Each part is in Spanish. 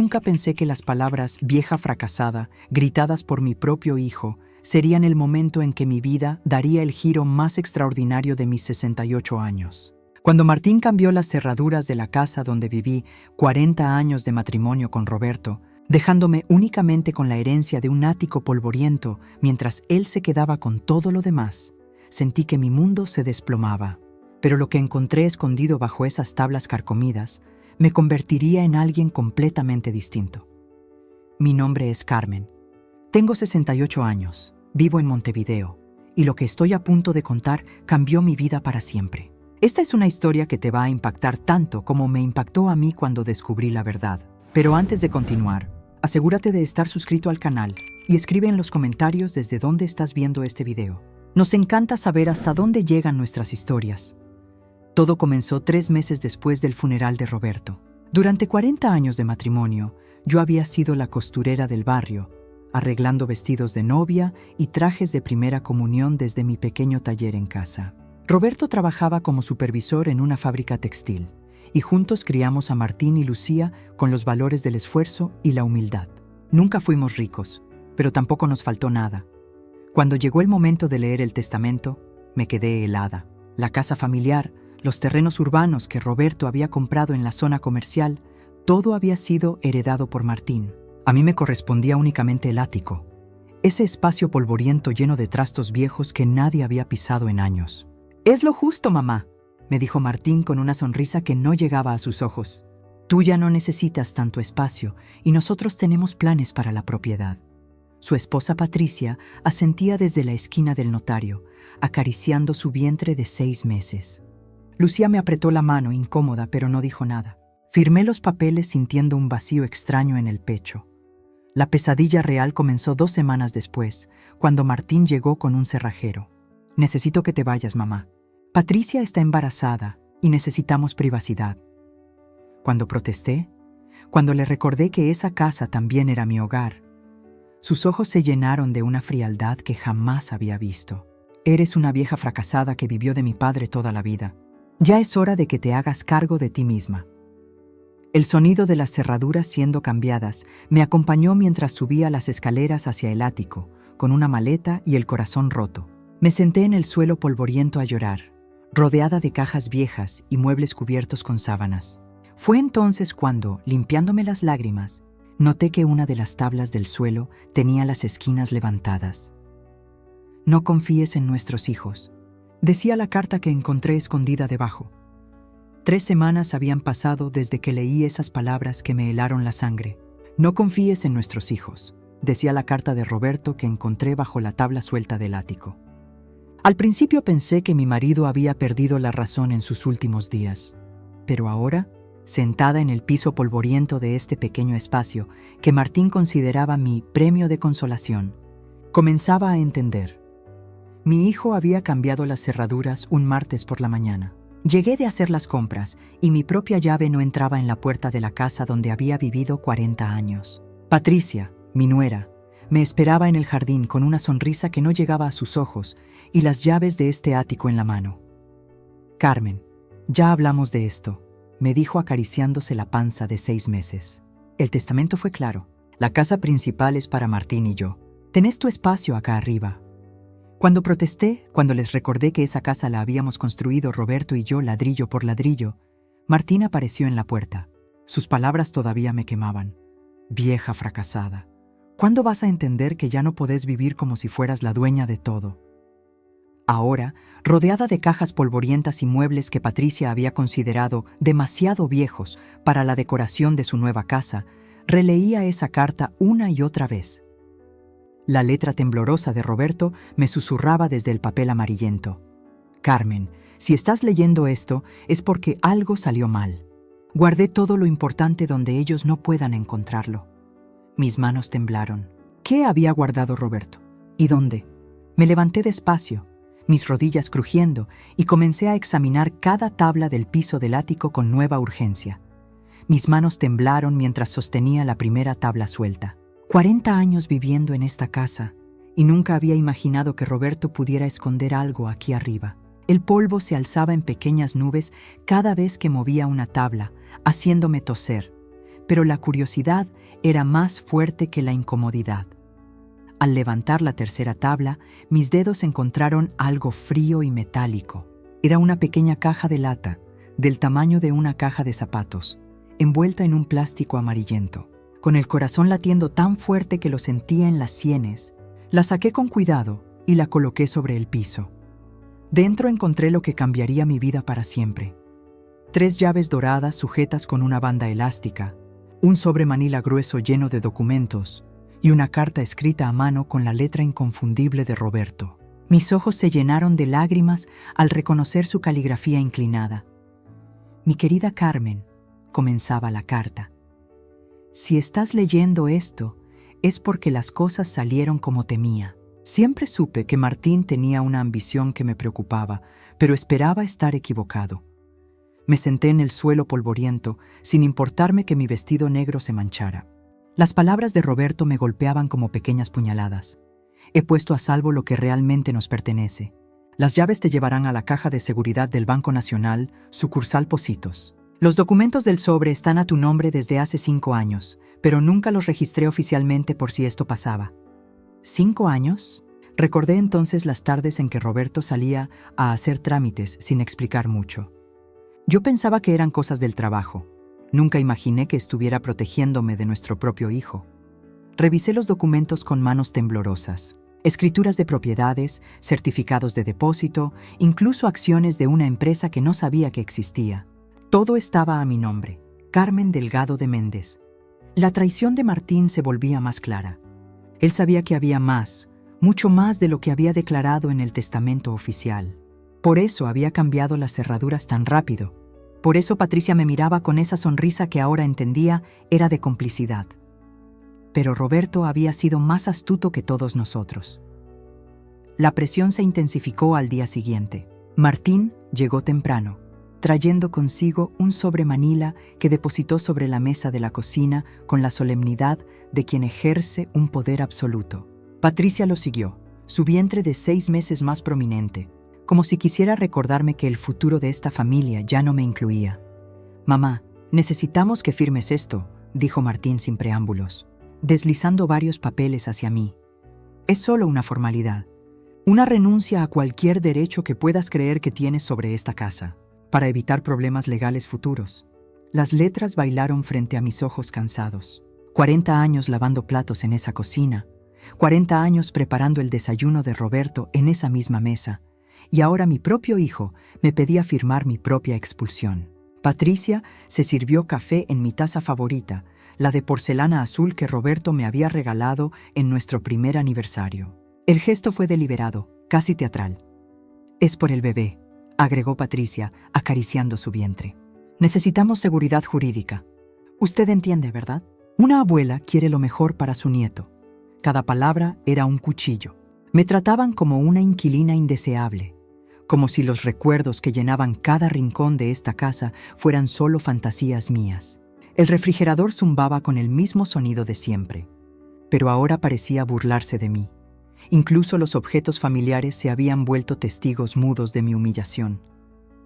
Nunca pensé que las palabras «vieja fracasada», gritadas por mi propio hijo, serían el momento en que mi vida daría el giro más extraordinario de mis 68 años. Cuando Martín cambió las cerraduras de la casa donde viví 40 años de matrimonio con Roberto, dejándome únicamente con la herencia de un ático polvoriento mientras él se quedaba con todo lo demás, sentí que mi mundo se desplomaba. Pero lo que encontré escondido bajo esas tablas carcomidas me convertiría en alguien completamente distinto. Mi nombre es Carmen. Tengo 68 años, vivo en Montevideo, y lo que estoy a punto de contar cambió mi vida para siempre. Esta es una historia que te va a impactar tanto como me impactó a mí cuando descubrí la verdad. Pero antes de continuar, asegúrate de estar suscrito al canal y escribe en los comentarios desde dónde estás viendo este video. Nos encanta saber hasta dónde llegan nuestras historias. Todo comenzó 3 meses después del funeral de Roberto. Durante 40 años de matrimonio, yo había sido la costurera del barrio, arreglando vestidos de novia y trajes de primera comunión desde mi pequeño taller en casa. Roberto trabajaba como supervisor en una fábrica textil, y juntos criamos a Martín y Lucía con los valores del esfuerzo y la humildad. Nunca fuimos ricos, pero tampoco nos faltó nada. Cuando llegó el momento de leer el testamento, me quedé helada. La casa familiar, los terrenos urbanos que Roberto había comprado en la zona comercial, todo había sido heredado por Martín. A mí me correspondía únicamente el ático, ese espacio polvoriento lleno de trastos viejos que nadie había pisado en años. «Es lo justo, mamá», me dijo Martín con una sonrisa que no llegaba a sus ojos. «Tú ya no necesitas tanto espacio y nosotros tenemos planes para la propiedad». Su esposa Patricia asentía desde la esquina del notario, acariciando su vientre de 6 meses. Lucía me apretó la mano, incómoda, pero no dijo nada. Firmé los papeles sintiendo un vacío extraño en el pecho. La pesadilla real comenzó 2 semanas después, cuando Martín llegó con un cerrajero. «Necesito que te vayas, mamá. Patricia está embarazada y necesitamos privacidad». Cuando protesté, cuando le recordé que esa casa también era mi hogar, sus ojos se llenaron de una frialdad que jamás había visto. «Eres una vieja fracasada que vivió de mi padre toda la vida. Ya es hora de que te hagas cargo de ti misma». El sonido de las cerraduras siendo cambiadas me acompañó mientras subía las escaleras hacia el ático, con una maleta y el corazón roto. Me senté en el suelo polvoriento a llorar, rodeada de cajas viejas y muebles cubiertos con sábanas. Fue entonces cuando, limpiándome las lágrimas, noté que una de las tablas del suelo tenía las esquinas levantadas. «No confíes en nuestros hijos», decía la carta que encontré escondida debajo. 3 semanas habían pasado desde que leí esas palabras que me helaron la sangre. «No confíes en nuestros hijos», decía la carta de Roberto que encontré bajo la tabla suelta del ático. Al principio pensé que mi marido había perdido la razón en sus últimos días, pero ahora, sentada en el piso polvoriento de este pequeño espacio que Martín consideraba mi premio de consolación, comenzaba a entender. Mi hijo había cambiado las cerraduras un martes por la mañana. Llegué de hacer las compras y mi propia llave no entraba en la puerta de la casa donde había vivido 40 años. Patricia, mi nuera, me esperaba en el jardín con una sonrisa que no llegaba a sus ojos y las llaves de este ático en la mano. «Carmen, ya hablamos de esto», me dijo acariciándose la panza de 6 meses. «El testamento fue claro. La casa principal es para Martín y yo. Tenés tu espacio acá arriba». Cuando protesté, cuando les recordé que esa casa la habíamos construido Roberto y yo ladrillo por ladrillo, Martín apareció en la puerta. Sus palabras todavía me quemaban. «Vieja fracasada. ¿Cuándo vas a entender que ya no podés vivir como si fueras la dueña de todo?» Ahora, rodeada de cajas polvorientas y muebles que Patricia había considerado demasiado viejos para la decoración de su nueva casa, releía esa carta una y otra vez. La letra temblorosa de Roberto me susurraba desde el papel amarillento. «Carmen, si estás leyendo esto es porque algo salió mal. Guardé todo lo importante donde ellos no puedan encontrarlo». Mis manos temblaron. ¿Qué había guardado Roberto? ¿Y dónde? Me levanté despacio, mis rodillas crujiendo, y comencé a examinar cada tabla del piso del ático con nueva urgencia. Mis manos temblaron mientras sostenía la primera tabla suelta. 40 años viviendo en esta casa, y nunca había imaginado que Roberto pudiera esconder algo aquí arriba. El polvo se alzaba en pequeñas nubes cada vez que movía una tabla, haciéndome toser, pero la curiosidad era más fuerte que la incomodidad. Al levantar la tercera tabla, mis dedos encontraron algo frío y metálico. Era una pequeña caja de lata, del tamaño de una caja de zapatos, envuelta en un plástico amarillento. Con el corazón latiendo tan fuerte que lo sentía en las sienes, la saqué con cuidado y la coloqué sobre el piso. Dentro encontré lo que cambiaría mi vida para siempre. 3 llaves doradas sujetas con una banda elástica, un sobre manila grueso lleno de documentos y una carta escrita a mano con la letra inconfundible de Roberto. Mis ojos se llenaron de lágrimas al reconocer su caligrafía inclinada. Mi querida Carmen, comenzaba la carta. Si estás leyendo esto, es porque las cosas salieron como temía. Siempre supe que Martín tenía una ambición que me preocupaba, pero esperaba estar equivocado. Me senté en el suelo polvoriento, sin importarme que mi vestido negro se manchara. Las palabras de Roberto me golpeaban como pequeñas puñaladas. He puesto a salvo lo que realmente nos pertenece. Las llaves te llevarán a la caja de seguridad del Banco Nacional, sucursal Pocitos. Los documentos del sobre están a tu nombre desde hace 5 años, pero nunca los registré oficialmente por si esto pasaba. ¿5 años? Recordé entonces las tardes en que Roberto salía a hacer trámites sin explicar mucho. Yo pensaba que eran cosas del trabajo. Nunca imaginé que estuviera protegiéndome de nuestro propio hijo. Revisé los documentos con manos temblorosas. Escrituras de propiedades, certificados de depósito, incluso acciones de una empresa que no sabía que existía. Todo estaba a mi nombre, Carmen Delgado de Méndez. La traición de Martín se volvía más clara. Él sabía que había más, mucho más de lo que había declarado en el testamento oficial. Por eso había cambiado las cerraduras tan rápido. Por eso Patricia me miraba con esa sonrisa que ahora entendía era de complicidad. Pero Roberto había sido más astuto que todos nosotros. La presión se intensificó al día siguiente. Martín llegó temprano, trayendo consigo un sobre manila que depositó sobre la mesa de la cocina con la solemnidad de quien ejerce un poder absoluto. Patricia lo siguió, su vientre de 6 meses más prominente, como si quisiera recordarme que el futuro de esta familia ya no me incluía. «Mamá, necesitamos que firmes esto», dijo Martín sin preámbulos, deslizando varios papeles hacia mí. «Es solo una formalidad, una renuncia a cualquier derecho que puedas creer que tienes sobre esta casa, para evitar problemas legales futuros». Las letras bailaron frente a mis ojos cansados. 40 años lavando platos en esa cocina, 40 años preparando el desayuno de Roberto en esa misma mesa, y ahora mi propio hijo me pedía firmar mi propia expulsión. Patricia se sirvió café en mi taza favorita, la de porcelana azul que Roberto me había regalado en nuestro primer aniversario. El gesto fue deliberado, casi teatral. «Es por el bebé», agregó Patricia, acariciando su vientre. «Necesitamos seguridad jurídica. Usted entiende, ¿verdad? Una abuela quiere lo mejor para su nieto». Cada palabra era un cuchillo. Me trataban como una inquilina indeseable, como si los recuerdos que llenaban cada rincón de esta casa fueran solo fantasías mías. El refrigerador zumbaba con el mismo sonido de siempre, pero ahora parecía burlarse de mí. Incluso los objetos familiares se habían vuelto testigos mudos de mi humillación.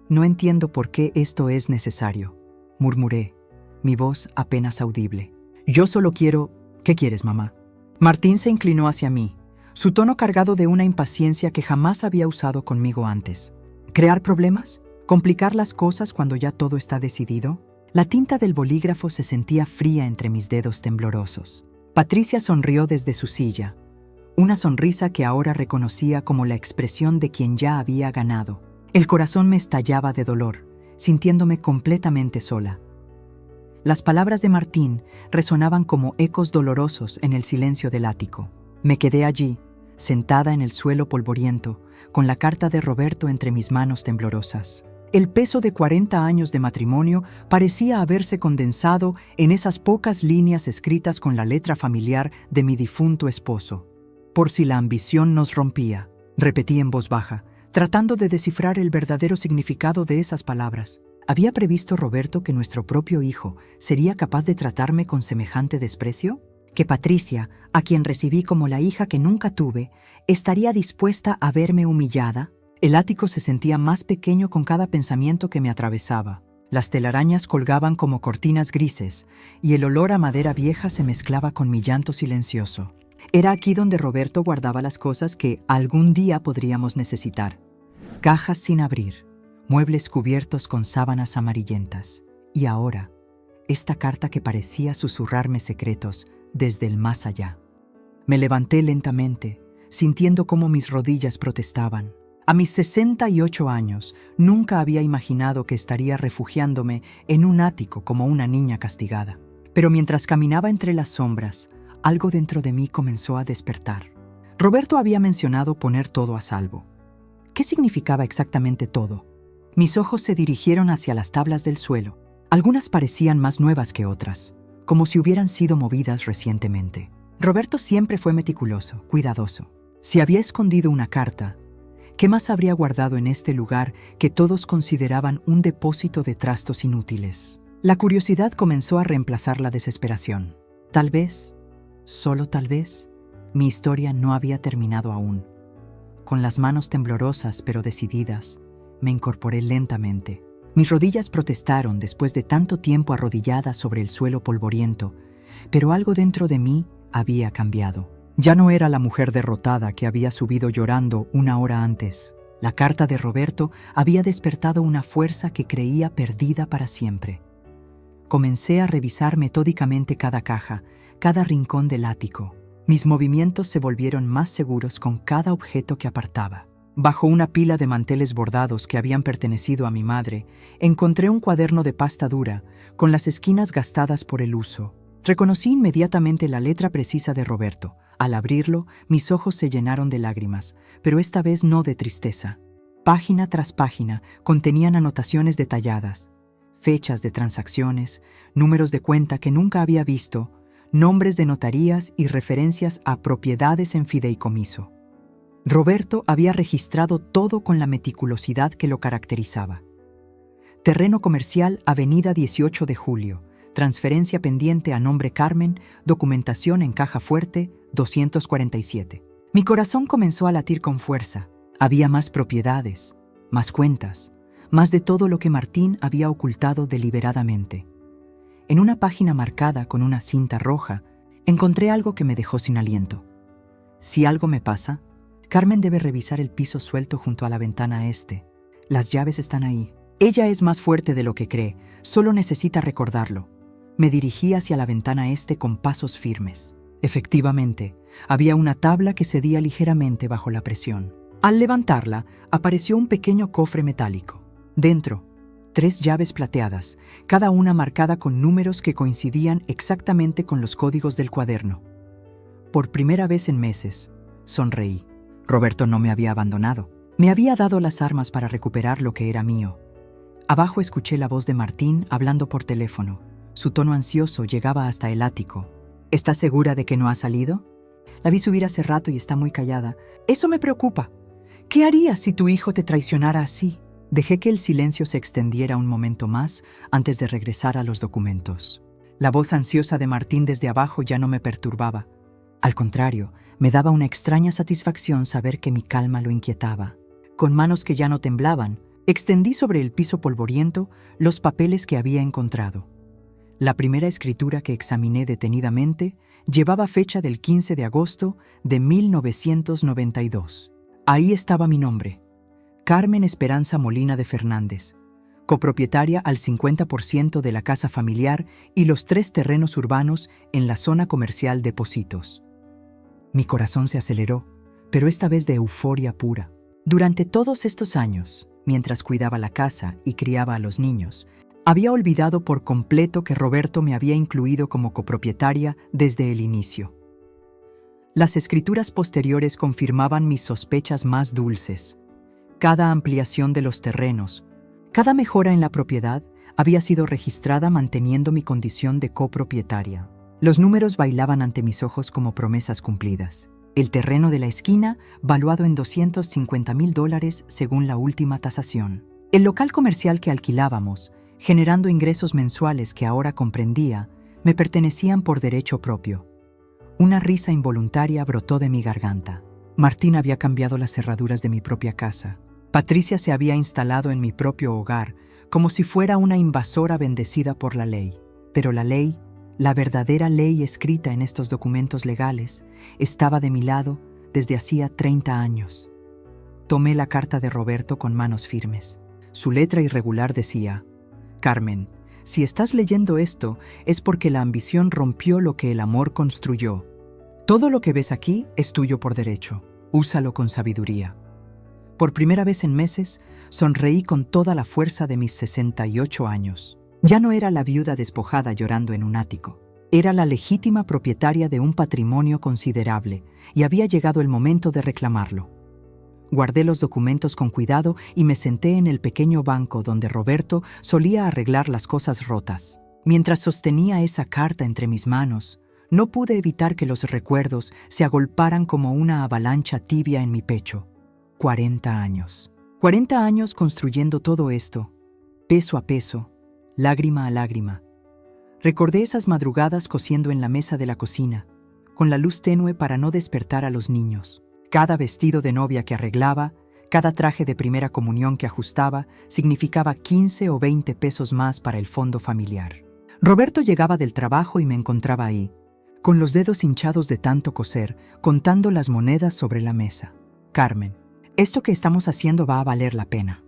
«No entiendo por qué esto es necesario», murmuré, mi voz apenas audible. «Yo solo quiero... ¿Qué quieres, mamá?» Martín se inclinó hacia mí, su tono cargado de una impaciencia que jamás había usado conmigo antes. ¿Crear problemas? ¿Complicar las cosas cuando ya todo está decidido? La tinta del bolígrafo se sentía fría entre mis dedos temblorosos. Patricia sonrió desde su silla, una sonrisa que ahora reconocía como la expresión de quien ya había ganado. El corazón me estallaba de dolor, sintiéndome completamente sola. Las palabras de Martín resonaban como ecos dolorosos en el silencio del ático. Me quedé allí, sentada en el suelo polvoriento, con la carta de Roberto entre mis manos temblorosas. El peso de 40 años de matrimonio parecía haberse condensado en esas pocas líneas escritas con la letra familiar de mi difunto esposo. «Por si la ambición nos rompía», repetí en voz baja, tratando de descifrar el verdadero significado de esas palabras. ¿Había previsto Roberto que nuestro propio hijo sería capaz de tratarme con semejante desprecio? ¿Que Patricia, a quien recibí como la hija que nunca tuve, estaría dispuesta a verme humillada? El ático se sentía más pequeño con cada pensamiento que me atravesaba. Las telarañas colgaban como cortinas grises y el olor a madera vieja se mezclaba con mi llanto silencioso. Era aquí donde Roberto guardaba las cosas que algún día podríamos necesitar. Cajas sin abrir, muebles cubiertos con sábanas amarillentas. Y ahora, esta carta que parecía susurrarme secretos desde el más allá. Me levanté lentamente, sintiendo cómo mis rodillas protestaban. A mis 68 años, nunca había imaginado que estaría refugiándome en un ático como una niña castigada. Pero mientras caminaba entre las sombras, algo dentro de mí comenzó a despertar. Roberto había mencionado poner todo a salvo. ¿Qué significaba exactamente todo? Mis ojos se dirigieron hacia las tablas del suelo. Algunas parecían más nuevas que otras, como si hubieran sido movidas recientemente. Roberto siempre fue meticuloso, cuidadoso. Si había escondido una carta, ¿qué más habría guardado en este lugar que todos consideraban un depósito de trastos inútiles? La curiosidad comenzó a reemplazar la desesperación. Tal vez, solo tal vez, mi historia no había terminado aún. Con las manos temblorosas pero decididas, me incorporé lentamente. Mis rodillas protestaron después de tanto tiempo arrodilladas sobre el suelo polvoriento, pero algo dentro de mí había cambiado. Ya no era la mujer derrotada que había subido llorando una hora antes. La carta de Roberto había despertado una fuerza que creía perdida para siempre. Comencé a revisar metódicamente cada caja, cada rincón del ático. Mis movimientos se volvieron más seguros con cada objeto que apartaba. Bajo una pila de manteles bordados que habían pertenecido a mi madre, encontré un cuaderno de pasta dura, con las esquinas gastadas por el uso. Reconocí inmediatamente la letra precisa de Roberto. Al abrirlo, mis ojos se llenaron de lágrimas, pero esta vez no de tristeza. Página tras página contenían anotaciones detalladas, fechas de transacciones, números de cuenta que nunca había visto, nombres de notarías y referencias a propiedades en fideicomiso. Roberto había registrado todo con la meticulosidad que lo caracterizaba. Terreno comercial, Avenida 18 de Julio, transferencia pendiente a nombre Carmen, documentación en caja fuerte, 247. Mi corazón comenzó a latir con fuerza. Había más propiedades, más cuentas, más de todo lo que Martín había ocultado deliberadamente. En una página marcada con una cinta roja, encontré algo que me dejó sin aliento. Si algo me pasa, Carmen debe revisar el piso suelto junto a la ventana este. Las llaves están ahí. Ella es más fuerte de lo que cree, solo necesita recordarlo. Me dirigí hacia la ventana este con pasos firmes. Efectivamente, había una tabla que cedía ligeramente bajo la presión. Al levantarla, apareció un pequeño cofre metálico. Dentro, 3 llaves plateadas, cada una marcada con números que coincidían exactamente con los códigos del cuaderno. Por primera vez en meses, sonreí. Roberto no me había abandonado. Me había dado las armas para recuperar lo que era mío. Abajo escuché la voz de Martín hablando por teléfono. Su tono ansioso llegaba hasta el ático. ¿Estás segura de que no ha salido? La vi subir hace rato y está muy callada. Eso me preocupa. ¿Qué harías si tu hijo te traicionara así? Dejé que el silencio se extendiera un momento más antes de regresar a los documentos. La voz ansiosa de Martín desde abajo ya no me perturbaba. Al contrario, me daba una extraña satisfacción saber que mi calma lo inquietaba. Con manos que ya no temblaban, extendí sobre el piso polvoriento los papeles que había encontrado. La primera escritura que examiné detenidamente llevaba fecha del 15 de agosto de 1992. Ahí estaba mi nombre, Carmen Esperanza Molina de Fernández, copropietaria al 50% de la casa familiar y los 3 terrenos urbanos en la zona comercial de Pocitos. Mi corazón se aceleró, pero esta vez de euforia pura. Durante todos estos años, mientras cuidaba la casa y criaba a los niños, había olvidado por completo que Roberto me había incluido como copropietaria desde el inicio. Las escrituras posteriores confirmaban mis sospechas más dulces. Cada ampliación de los terrenos, cada mejora en la propiedad había sido registrada manteniendo mi condición de copropietaria. Los números bailaban ante mis ojos como promesas cumplidas. El terreno de la esquina, valuado en $250,000 según la última tasación. El local comercial que alquilábamos, generando ingresos mensuales que ahora comprendía, me pertenecían por derecho propio. Una risa involuntaria brotó de mi garganta. Martín había cambiado las cerraduras de mi propia casa. Patricia se había instalado en mi propio hogar, como si fuera una invasora bendecida por la ley. Pero la ley, la verdadera ley escrita en estos documentos legales, estaba de mi lado desde hacía 30 años. Tomé la carta de Roberto con manos firmes. Su letra irregular decía: Carmen, si estás leyendo esto es porque la ambición rompió lo que el amor construyó. Todo lo que ves aquí es tuyo por derecho. Úsalo con sabiduría. Por primera vez en meses, sonreí con toda la fuerza de mis 68 años. Ya no era la viuda despojada llorando en un ático. Era la legítima propietaria de un patrimonio considerable y había llegado el momento de reclamarlo. Guardé los documentos con cuidado y me senté en el pequeño banco donde Roberto solía arreglar las cosas rotas. Mientras sostenía esa carta entre mis manos, no pude evitar que los recuerdos se agolparan como una avalancha tibia en mi pecho. 40 años. 40 años construyendo todo esto, peso a peso, lágrima a lágrima. Recordé esas madrugadas cosiendo en la mesa de la cocina, con la luz tenue para no despertar a los niños. Cada vestido de novia que arreglaba, cada traje de primera comunión que ajustaba, significaba 15 o 20 pesos más para el fondo familiar. Roberto llegaba del trabajo y me encontraba ahí, con los dedos hinchados de tanto coser, contando las monedas sobre la mesa. Carmen, esto que estamos haciendo va a valer la pena,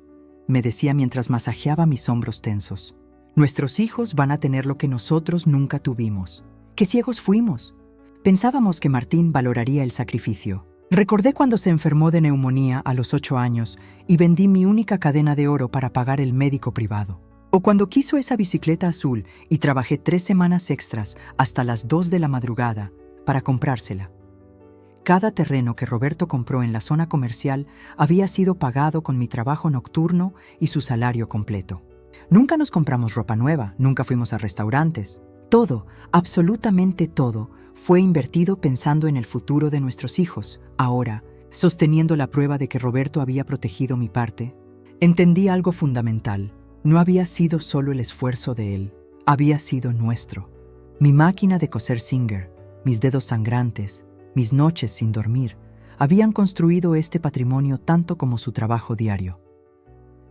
me decía mientras masajeaba mis hombros tensos. Nuestros hijos van a tener lo que nosotros nunca tuvimos. ¡Qué ciegos fuimos! Pensábamos que Martín valoraría el sacrificio. Recordé cuando se enfermó de neumonía a los 8 años y vendí mi única cadena de oro para pagar el médico privado. O cuando quiso esa bicicleta azul y trabajé 3 semanas extras hasta las 2 de la madrugada para comprársela. Cada terreno que Roberto compró en la zona comercial había sido pagado con mi trabajo nocturno y su salario completo. Nunca nos compramos ropa nueva, nunca fuimos a restaurantes. Todo, absolutamente todo, fue invertido pensando en el futuro de nuestros hijos. Ahora, sosteniendo la prueba de que Roberto había protegido mi parte, entendí algo fundamental. No había sido solo el esfuerzo de él, había sido nuestro. Mi máquina de coser Singer, mis dedos sangrantes, mis noches sin dormir, habían construido este patrimonio tanto como su trabajo diario.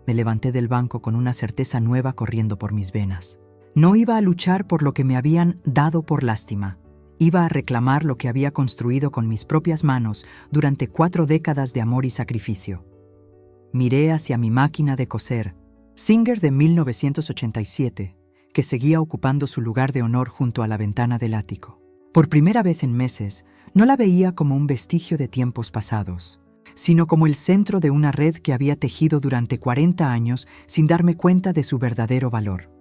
Me levanté del banco con una certeza nueva corriendo por mis venas. No iba a luchar por lo que me habían dado por lástima. Iba a reclamar lo que había construido con mis propias manos durante 4 décadas de amor y sacrificio. Miré hacia mi máquina de coser, Singer de 1987, que seguía ocupando su lugar de honor junto a la ventana del ático. Por primera vez en meses, no la veía como un vestigio de tiempos pasados, sino como el centro de una red que había tejido durante 40 años sin darme cuenta de su verdadero valor.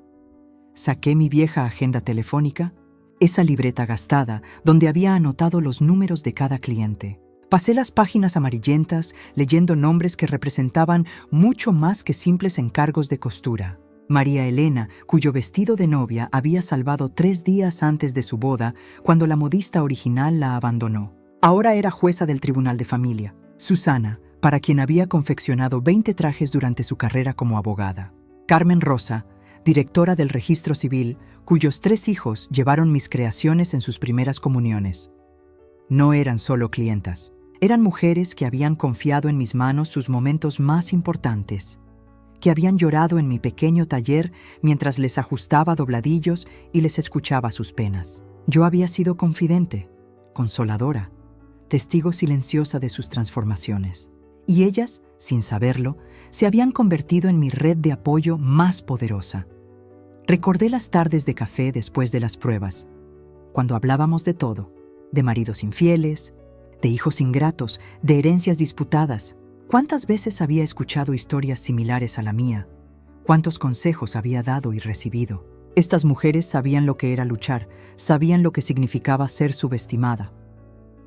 Saqué mi vieja agenda telefónica, esa libreta gastada donde había anotado los números de cada cliente. Pasé las páginas amarillentas leyendo nombres que representaban mucho más que simples encargos de costura. María Elena, cuyo vestido de novia había salvado 3 días antes de su boda cuando la modista original la abandonó. Ahora era jueza del Tribunal de Familia. Susana, para quien había confeccionado 20 trajes durante su carrera como abogada. Carmen Rosa, directora del Registro Civil, cuyos 3 hijos llevaron mis creaciones en sus primeras comuniones. No eran solo clientas, eran mujeres que habían confiado en mis manos sus momentos más importantes, que habían llorado en mi pequeño taller mientras les ajustaba dobladillos y les escuchaba sus penas. Yo había sido confidente, consoladora, testigo silenciosa de sus transformaciones. Y ellas, sin saberlo, se habían convertido en mi red de apoyo más poderosa. Recordé las tardes de café después de las pruebas, cuando hablábamos de todo, de maridos infieles, de hijos ingratos, de herencias disputadas. ¿Cuántas veces había escuchado historias similares a la mía? ¿Cuántos consejos había dado y recibido? Estas mujeres sabían lo que era luchar, sabían lo que significaba ser subestimada.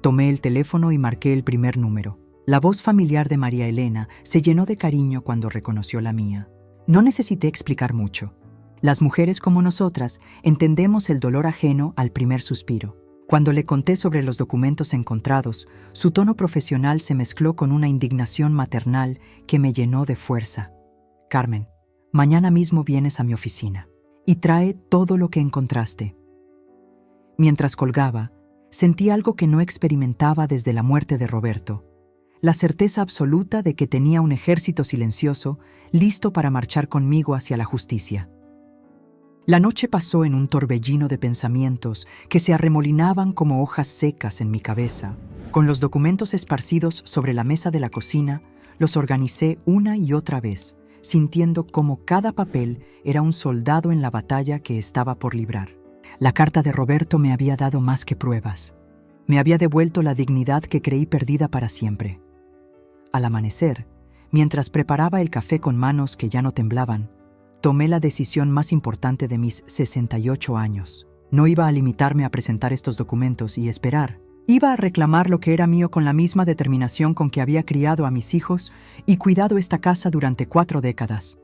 Tomé el teléfono y marqué el primer número. La voz familiar de María Elena se llenó de cariño cuando reconoció la mía. No necesité explicar mucho. Las mujeres como nosotras entendemos el dolor ajeno al primer suspiro. Cuando le conté sobre los documentos encontrados, su tono profesional se mezcló con una indignación maternal que me llenó de fuerza. Carmen, mañana mismo vienes a mi oficina y trae todo lo que encontraste. Mientras colgaba, sentí algo que no experimentaba desde la muerte de Roberto: la certeza absoluta de que tenía un ejército silencioso listo para marchar conmigo hacia la justicia. La noche pasó en un torbellino de pensamientos que se arremolinaban como hojas secas en mi cabeza. Con los documentos esparcidos sobre la mesa de la cocina, los organicé una y otra vez, sintiendo cómo cada papel era un soldado en la batalla que estaba por librar. La carta de Roberto me había dado más que pruebas. Me había devuelto la dignidad que creí perdida para siempre. Al amanecer, mientras preparaba el café con manos que ya no temblaban, tomé la decisión más importante de mis 68 años. No iba a limitarme a presentar estos documentos y esperar. Iba a reclamar lo que era mío con la misma determinación con que había criado a mis hijos y cuidado esta casa durante 4 décadas.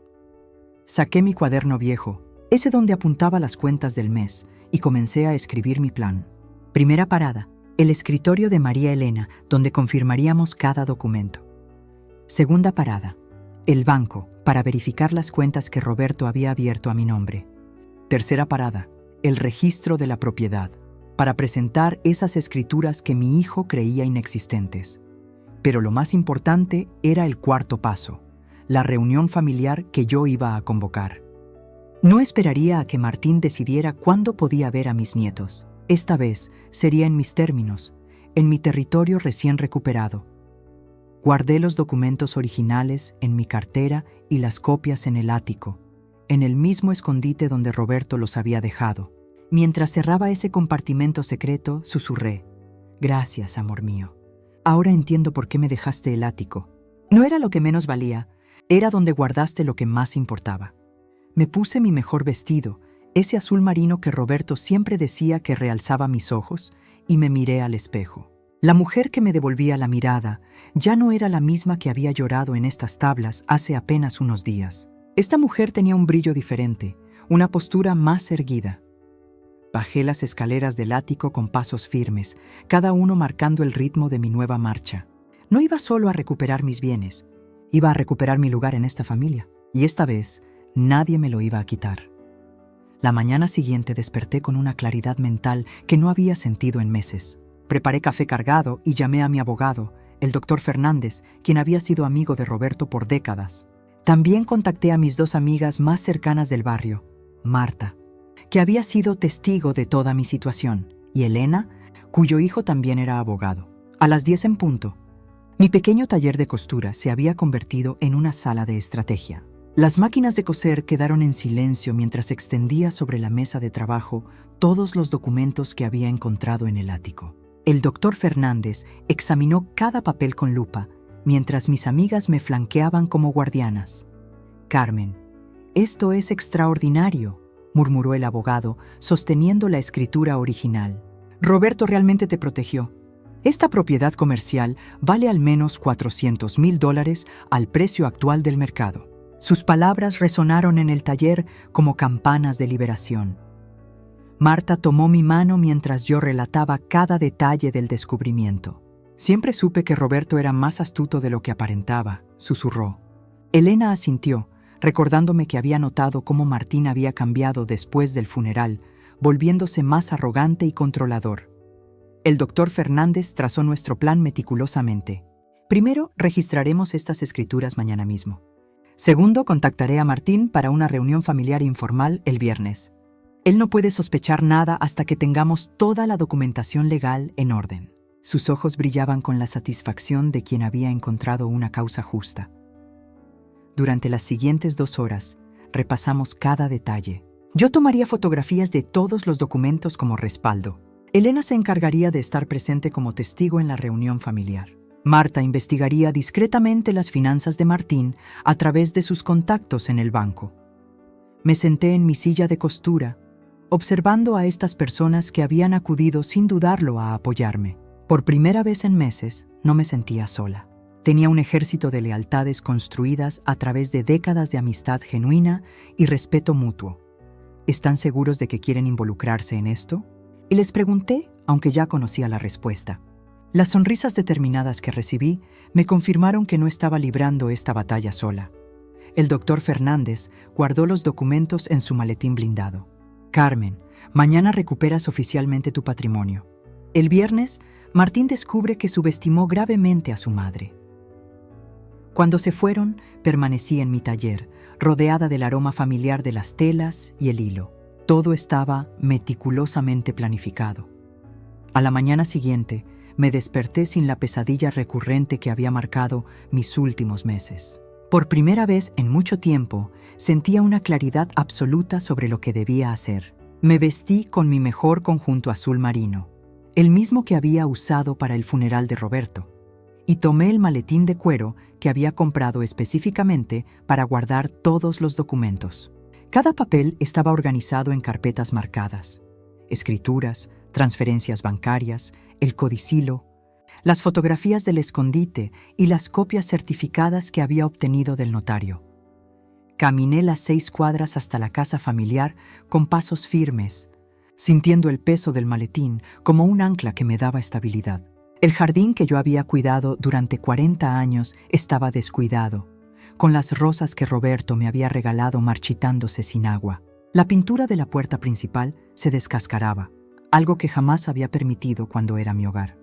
Saqué mi cuaderno viejo, ese donde apuntaba las cuentas del mes, y comencé a escribir mi plan. Primera parada, el escritorio de María Elena, donde confirmaríamos cada documento. Segunda parada, el banco, para verificar las cuentas que Roberto había abierto a mi nombre. Tercera parada, el registro de la propiedad, para presentar esas escrituras que mi hijo creía inexistentes. Pero lo más importante era el cuarto paso, la reunión familiar que yo iba a convocar. No esperaría a que Martín decidiera cuándo podía ver a mis nietos. Esta vez sería en mis términos, en mi territorio recién recuperado. Guardé los documentos originales en mi cartera y las copias en el ático, en el mismo escondite donde Roberto los había dejado. Mientras cerraba ese compartimento secreto, susurré: «Gracias, amor mío. Ahora entiendo por qué me dejaste el ático. No era lo que menos valía, era donde guardaste lo que más importaba». Me puse mi mejor vestido, ese azul marino que Roberto siempre decía que realzaba mis ojos, y me miré al espejo. La mujer que me devolvía la mirada ya no era la misma que había llorado en estas tablas hace apenas unos días. Esta mujer tenía un brillo diferente, una postura más erguida. Bajé las escaleras del ático con pasos firmes, cada uno marcando el ritmo de mi nueva marcha. No iba solo a recuperar mis bienes, iba a recuperar mi lugar en esta familia, y esta vez nadie me lo iba a quitar. La mañana siguiente desperté con una claridad mental que no había sentido en meses. Preparé café cargado y llamé a mi abogado, el doctor Fernández, quien había sido amigo de Roberto por décadas. También contacté a mis 2 amigas más cercanas del barrio, Marta, que había sido testigo de toda mi situación, y Elena, cuyo hijo también era abogado. A las 10 en punto, mi pequeño taller de costura se había convertido en una sala de estrategia. Las máquinas de coser quedaron en silencio mientras extendía sobre la mesa de trabajo todos los documentos que había encontrado en el ático. El doctor Fernández examinó cada papel con lupa, mientras mis amigas me flanqueaban como guardianas. «Carmen, esto es extraordinario», murmuró el abogado, sosteniendo la escritura original. «Roberto realmente te protegió. Esta propiedad comercial vale al menos $400,000 al precio actual del mercado». Sus palabras resonaron en el taller como campanas de liberación. Marta tomó mi mano mientras yo relataba cada detalle del descubrimiento. «Siempre supe que Roberto era más astuto de lo que aparentaba», susurró. Elena asintió, recordándome que había notado cómo Martín había cambiado después del funeral, volviéndose más arrogante y controlador. El doctor Fernández trazó nuestro plan meticulosamente. Primero, registraremos estas escrituras mañana mismo. Segundo, contactaré a Martín para una reunión familiar informal el viernes. Él no puede sospechar nada hasta que tengamos toda la documentación legal en orden. Sus ojos brillaban con la satisfacción de quien había encontrado una causa justa. Durante las siguientes 2 horas, repasamos cada detalle. Yo tomaría fotografías de todos los documentos como respaldo. Elena se encargaría de estar presente como testigo en la reunión familiar. Marta investigaría discretamente las finanzas de Martín a través de sus contactos en el banco. Me senté en mi silla de costura, observando a estas personas que habían acudido sin dudarlo a apoyarme. Por primera vez en meses, no me sentía sola. Tenía un ejército de lealtades construidas a través de décadas de amistad genuina y respeto mutuo. ¿Están seguros de que quieren involucrarse en esto? Y les pregunté, aunque ya conocía la respuesta. Las sonrisas determinadas que recibí me confirmaron que no estaba librando esta batalla sola. El doctor Fernández guardó los documentos en su maletín blindado. «Carmen, mañana recuperas oficialmente tu patrimonio». El viernes, Martín descubre que subestimó gravemente a su madre. Cuando se fueron, permanecí en mi taller, rodeada del aroma familiar de las telas y el hilo. Todo estaba meticulosamente planificado. A la mañana siguiente, me desperté sin la pesadilla recurrente que había marcado mis últimos meses. Por primera vez en mucho tiempo, sentía una claridad absoluta sobre lo que debía hacer. Me vestí con mi mejor conjunto azul marino, el mismo que había usado para el funeral de Roberto, y tomé el maletín de cuero que había comprado específicamente para guardar todos los documentos. Cada papel estaba organizado en carpetas marcadas: escrituras, transferencias bancarias, el codicilo, las fotografías del escondite y las copias certificadas que había obtenido del notario. Caminé las 6 cuadras hasta la casa familiar con pasos firmes, sintiendo el peso del maletín como un ancla que me daba estabilidad. El jardín que yo había cuidado durante 40 años estaba descuidado, con las rosas que Roberto me había regalado marchitándose sin agua. La pintura de la puerta principal se descascaraba, algo que jamás había permitido cuando era mi hogar.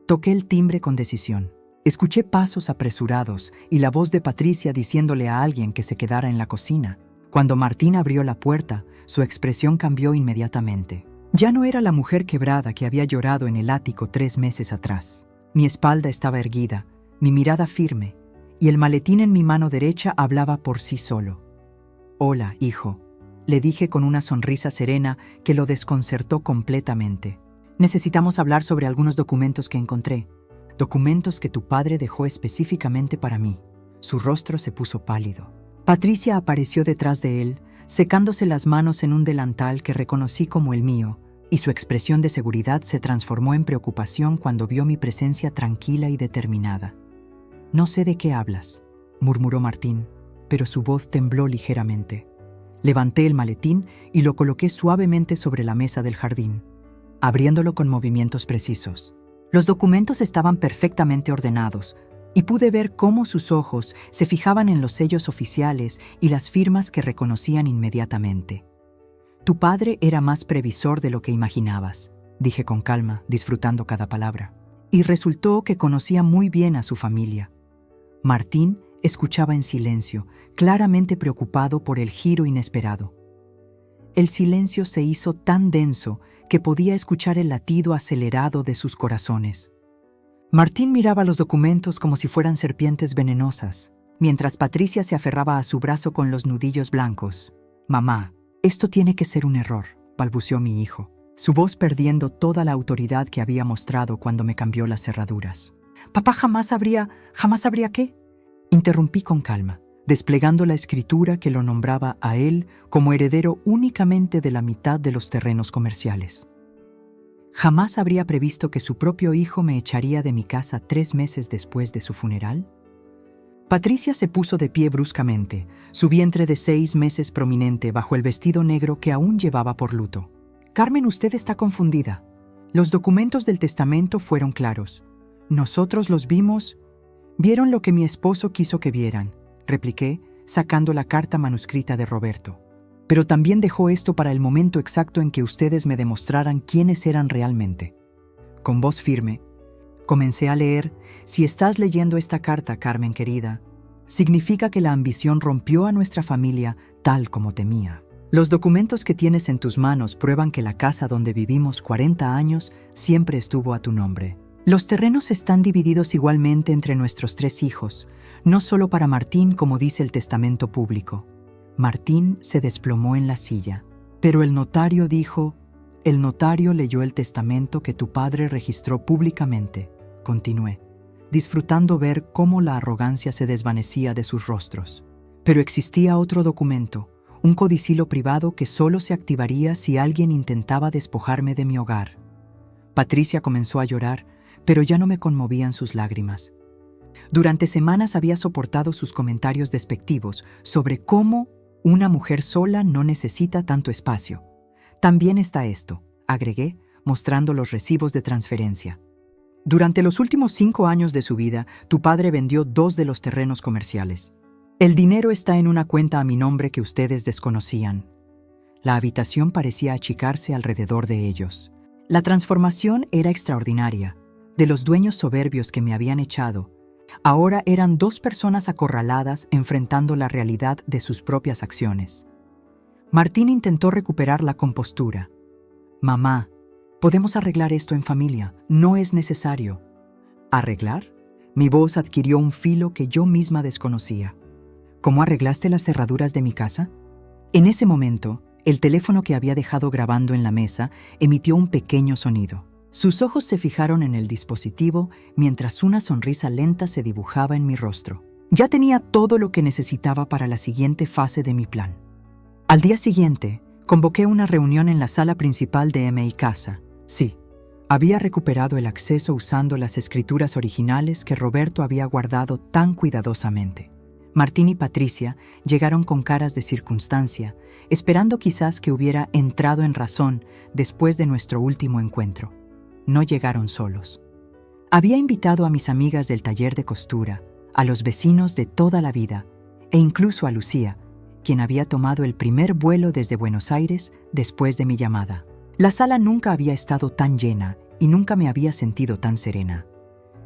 Toqué el timbre con decisión. Escuché pasos apresurados y la voz de Patricia diciéndole a alguien que se quedara en la cocina. Cuando Martín abrió la puerta, su expresión cambió inmediatamente. Ya no era la mujer quebrada que había llorado en el ático 3 meses atrás. Mi espalda estaba erguida, mi mirada firme, y el maletín en mi mano derecha hablaba por sí solo. «Hola, hijo», le dije con una sonrisa serena que lo desconcertó completamente. «Necesitamos hablar sobre algunos documentos que encontré. Documentos que tu padre dejó específicamente para mí». Su rostro se puso pálido. Patricia apareció detrás de él, secándose las manos en un delantal que reconocí como el mío, y su expresión de seguridad se transformó en preocupación cuando vio mi presencia tranquila y determinada. «No sé de qué hablas», murmuró Martín, pero su voz tembló ligeramente. Levanté el maletín y lo coloqué suavemente sobre la mesa del jardín, abriéndolo con movimientos precisos. Los documentos estaban perfectamente ordenados, y pude ver cómo sus ojos se fijaban en los sellos oficiales y las firmas que reconocían inmediatamente. «Tu padre era más previsor de lo que imaginabas», dije con calma, disfrutando cada palabra. Y resultó que conocía muy bien a su familia. Martín escuchaba en silencio, claramente preocupado por el giro inesperado. El silencio se hizo tan denso que podía escuchar el latido acelerado de sus corazones. Martín miraba los documentos como si fueran serpientes venenosas, mientras Patricia se aferraba a su brazo con los nudillos blancos. «Mamá, esto tiene que ser un error», balbuceó mi hijo, su voz perdiendo toda la autoridad que había mostrado cuando me cambió las cerraduras. «Papá jamás habría qué». Interrumpí con calma, desplegando la escritura que lo nombraba a él como heredero únicamente de la mitad de los terrenos comerciales. ¿Jamás habría previsto que su propio hijo me echaría de mi casa 3 meses después de su funeral? Patricia se puso de pie bruscamente, su vientre de 6 meses prominente bajo el vestido negro que aún llevaba por luto. «Carmen, usted está confundida. Los documentos del testamento fueron claros. Nosotros los vimos. Vieron lo que mi esposo quiso que vieran», repliqué, sacando la carta manuscrita de Roberto. «Pero también dejó esto para el momento exacto en que ustedes me demostraran quiénes eran realmente». Con voz firme, comencé a leer: «Si estás leyendo esta carta, Carmen querida, significa que la ambición rompió a nuestra familia tal como temía. Los documentos que tienes en tus manos prueban que la casa donde vivimos 40 años siempre estuvo a tu nombre. Los terrenos están divididos igualmente entre nuestros 3 hijos, no solo para Martín como dice el testamento público». Martín se desplomó en la silla. «Pero el notario dijo...». «El notario leyó el testamento que tu padre registró públicamente», continué, disfrutando ver cómo la arrogancia se desvanecía de sus rostros. «Pero existía otro documento, un codicilo privado que solo se activaría si alguien intentaba despojarme de mi hogar». Patricia comenzó a llorar, pero ya no me conmovían sus lágrimas. Durante semanas había soportado sus comentarios despectivos sobre cómo una mujer sola no necesita tanto espacio. «También está esto», agregué, mostrando los recibos de transferencia. «Durante los últimos 5 años de su vida, tu padre vendió 2 de los terrenos comerciales. El dinero está en una cuenta a mi nombre que ustedes desconocían». La habitación parecía achicarse alrededor de ellos. La transformación era extraordinaria. De los dueños soberbios que me habían echado, Ahora eran dos personas acorraladas enfrentando la realidad de sus propias acciones. Martín intentó recuperar la compostura. «Mamá, podemos arreglar esto en familia, no es necesario». ¿Arreglar? Mi voz adquirió un filo que yo misma desconocía. ¿Cómo arreglaste las cerraduras de mi casa? En ese momento, el teléfono que había dejado grabando en la mesa emitió un pequeño sonido. Sus ojos se fijaron en el dispositivo mientras una sonrisa lenta se dibujaba en mi rostro. Ya tenía todo lo que necesitaba para la siguiente fase de mi plan. Al día siguiente, convoqué una reunión en la sala principal de MI Casa. Sí, había recuperado el acceso usando las escrituras originales que Roberto había guardado tan cuidadosamente. Martín y Patricia llegaron con caras de circunstancia, esperando quizás que hubiera entrado en razón después de nuestro último encuentro. No llegaron solos. Había invitado a mis amigas del taller de costura, a los vecinos de toda la vida, e incluso a Lucía, quien había tomado el primer vuelo desde Buenos Aires después de mi llamada. La sala nunca había estado tan llena y nunca me había sentido tan serena.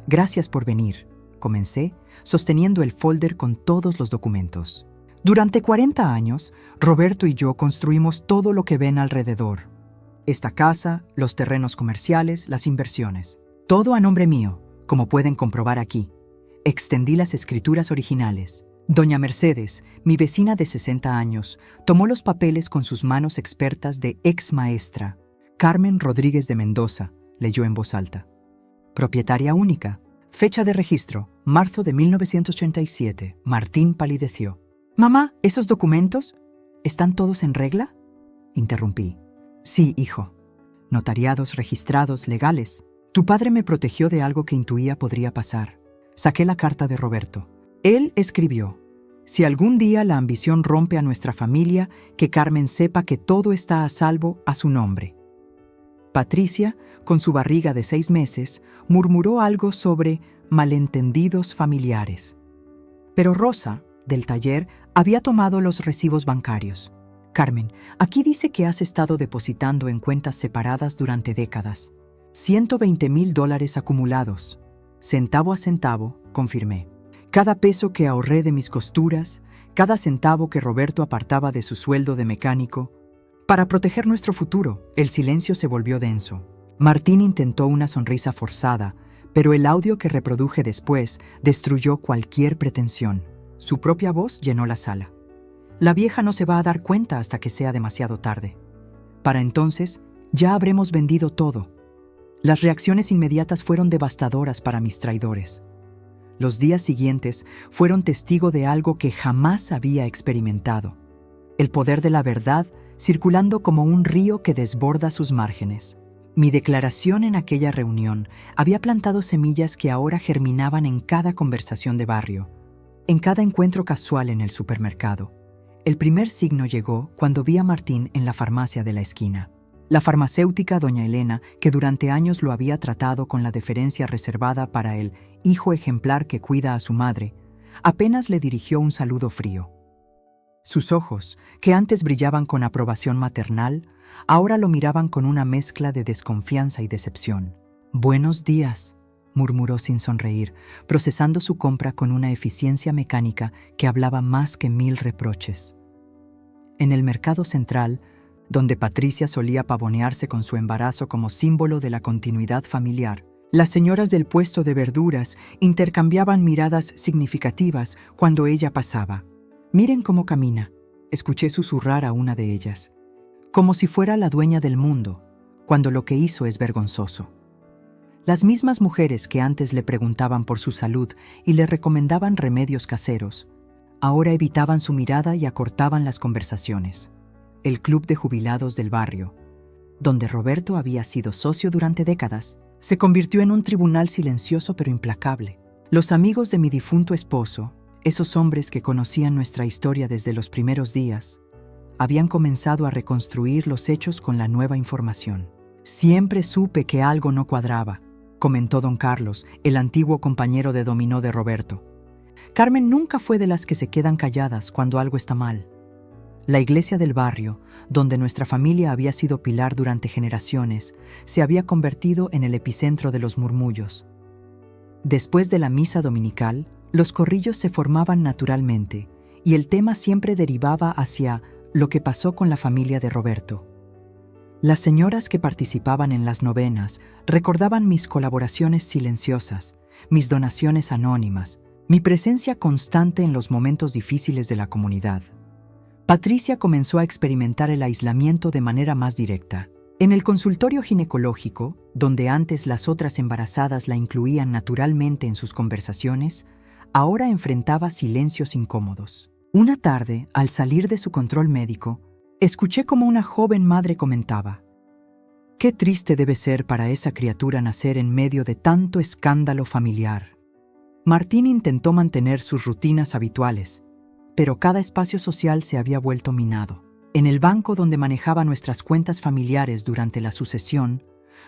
«Gracias por venir», comencé, sosteniendo el folder con todos los documentos. Durante 40 años, Roberto y yo construimos todo lo que ven alrededor. Esta casa, los terrenos comerciales, las inversiones. Todo a nombre mío, como pueden comprobar aquí. Extendí las escrituras originales. Doña Mercedes, mi vecina de 60 años, tomó los papeles con sus manos expertas de ex maestra. Carmen Rodríguez de Mendoza, leyó en voz alta. Propietaria única. Fecha de registro, marzo de 1987. Martín palideció. «Mamá, ¿esos documentos están todos en regla?», interrumpí. «Sí, hijo. Notariados, registrados, legales. Tu padre me protegió de algo que intuía podría pasar. Saqué la carta de Roberto. Él escribió: si algún día la ambición rompe a nuestra familia, que Carmen sepa que todo está a salvo a su nombre». Patricia, con su barriga de 6 meses, murmuró algo sobre malentendidos familiares. Pero Rosa, del taller, había tomado los recibos bancarios. «Carmen, aquí dice que has estado depositando en cuentas separadas durante décadas. $120,000 acumulados. Centavo a centavo», confirmé. «Cada peso que ahorré de mis costuras, cada centavo que Roberto apartaba de su sueldo de mecánico. Para proteger nuestro futuro». El silencio se volvió denso. Martín intentó una sonrisa forzada, pero el audio que reproduje después destruyó cualquier pretensión. Su propia voz llenó la sala. «La vieja no se va a dar cuenta hasta que sea demasiado tarde. Para entonces, ya habremos vendido todo». Las reacciones inmediatas fueron devastadoras para mis traidores. Los días siguientes fueron testigo de algo que jamás había experimentado: el poder de la verdad circulando como un río que desborda sus márgenes. Mi declaración en aquella reunión había plantado semillas que ahora germinaban en cada conversación de barrio, en cada encuentro casual en el supermercado. El primer signo llegó cuando vi a Martín en la farmacia de la esquina. La farmacéutica doña Elena, que durante años lo había tratado con la deferencia reservada para el hijo ejemplar que cuida a su madre, apenas le dirigió un saludo frío. Sus ojos, que antes brillaban con aprobación maternal, ahora lo miraban con una mezcla de desconfianza y decepción. «Buenos días», murmuró sin sonreír, procesando su compra con una eficiencia mecánica que hablaba más que 1000 reproches. En el mercado central, donde Patricia solía pavonearse con su embarazo como símbolo de la continuidad familiar, las señoras del puesto de verduras intercambiaban miradas significativas cuando ella pasaba. «Miren cómo camina», escuché susurrar a una de ellas, como si fuera la dueña del mundo, cuando lo que hizo es vergonzoso. Las mismas mujeres que antes le preguntaban por su salud y le recomendaban remedios caseros, ahora evitaban su mirada y acortaban las conversaciones. El club de jubilados del barrio, donde Roberto había sido socio durante décadas, se convirtió en un tribunal silencioso pero implacable. Los amigos de mi difunto esposo, esos hombres que conocían nuestra historia desde los primeros días, habían comenzado a reconstruir los hechos con la nueva información. «Siempre supe que algo no cuadraba», comentó don Carlos, el antiguo compañero de dominó de Roberto. «Carmen nunca fue de las que se quedan calladas cuando algo está mal». La iglesia del barrio, donde nuestra familia había sido pilar durante generaciones, se había convertido en el epicentro de los murmullos. Después de la misa dominical, los corrillos se formaban naturalmente y el tema siempre derivaba hacia lo que pasó con la familia de Roberto. Las señoras que participaban en las novenas recordaban mis colaboraciones silenciosas, mis donaciones anónimas, mi presencia constante en los momentos difíciles de la comunidad. Patricia comenzó a experimentar el aislamiento de manera más directa. En el consultorio ginecológico, donde antes las otras embarazadas la incluían naturalmente en sus conversaciones, ahora enfrentaba silencios incómodos. Una tarde, al salir de su control médico, escuché como una joven madre comentaba: «Qué triste debe ser para esa criatura nacer en medio de tanto escándalo familiar». Martín intentó mantener sus rutinas habituales, pero cada espacio social se había vuelto minado. En el banco donde manejaba nuestras cuentas familiares durante la sucesión,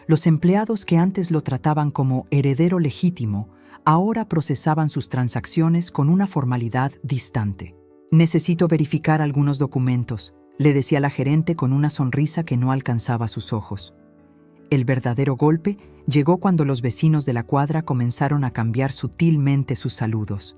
los empleados que antes lo trataban como heredero legítimo, ahora procesaban sus transacciones con una formalidad distante. «Necesito verificar algunos documentos», le decía la gerente con una sonrisa que no alcanzaba sus ojos. El verdadero golpe llegó cuando los vecinos de la cuadra comenzaron a cambiar sutilmente sus saludos.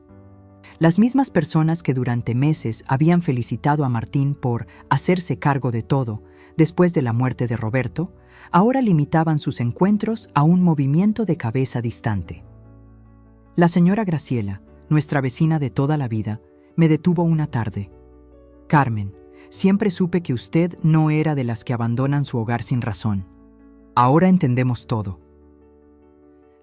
Las mismas personas que durante meses habían felicitado a Martín por hacerse cargo de todo después de la muerte de Roberto, ahora limitaban sus encuentros a un movimiento de cabeza distante. La señora Graciela, nuestra vecina de toda la vida, me detuvo una tarde. «Carmen, siempre supe que usted no era de las que abandonan su hogar sin razón. Ahora entendemos todo».